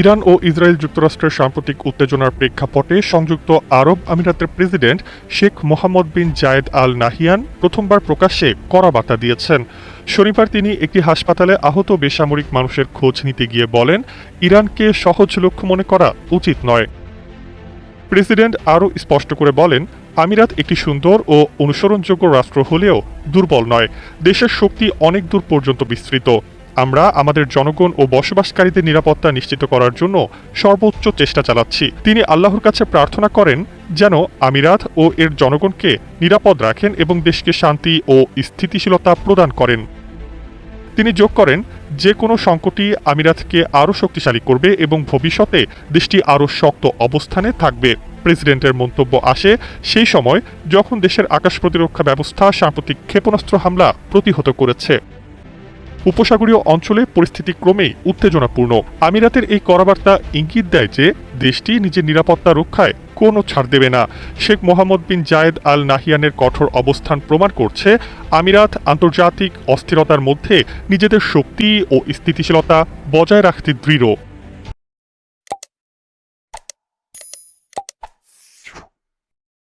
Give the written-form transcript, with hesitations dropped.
Iran ও Israel যুক্তরাষ্ট্রের সাম্প্রতিক উত্তেজনার প্রেক্ষাপটে সংযুক্ত আরব আমিরাতের প্রেসিডেন্ট শেখ মোহাম্মদ বিন জায়েদ আল নাহিয়ান প্রথমবার প্রকাশ্যে কড়া বার্তা দিয়েছেন। শনিবার তিনি একটি হাসপাতালে আহত বেসামরিক মানুষের খোঁজ নিতে গিয়ে বলেন, ইরানকে সহজ লক্ষ্য মনে করা উচিত নয়। প্রেসিডেন্ট আরও স্পষ্ট করে বলেন, আমিরাত একটি সুন্দর ও অনুসরণযোগ্য রাষ্ট্র হলেও দুর্বল নয়। দেশের শক্তি অনেক দূর পর্যন্ত বিস্তৃত। আমরা আমাদের জনগণ ও বসবাসকারীদের নিরাপত্তা নিশ্চিত করার জন্য সর্বোচ্চ চেষ্টা চালাচ্ছি। তিনি আল্লাহর কাছে প্রার্থনা করেন যেন আমিরাত ও এর জনগণকে নিরাপদ রাখেন এবং দেশকে শান্তি ও স্থিতিশীলতা প্রদান করেন। তিনি যোগ করেন, যে কোনো সংকটই আমিরাতকে আরও শক্তিশালী করবে এবং ভবিষ্যতে দেশটি আরও শক্ত অবস্থানে থাকবে। প্রেসিডেন্টের মন্তব্য আসে সেই সময় যখন দেশের আকাশ প্রতিরক্ষা ব্যবস্থা সাম্প্রতিক ক্ষেপণাস্ত্র হামলা প্রতিহত করেছে। উপসাগরীয় অঞ্চলে পরিস্থিতি ক্রমেই উত্তেজনাপূর্ণ। আমিরাতের এই কড়াবার্তা ইঙ্গিত দেয় যে দেশটি নিজের নিরাপত্তা রক্ষায় কোনো ছাড় দেবে না। শেখ মোহাম্মদ বিন জায়েদ আল নাহিয়ানের কঠোর অবস্থান প্রমাণ করছে আমিরাত আন্তর্জাতিক অস্থিরতার মধ্যে নিজেদের শক্তি ও স্থিতিশীলতা বজায় রাখতে দৃঢ়।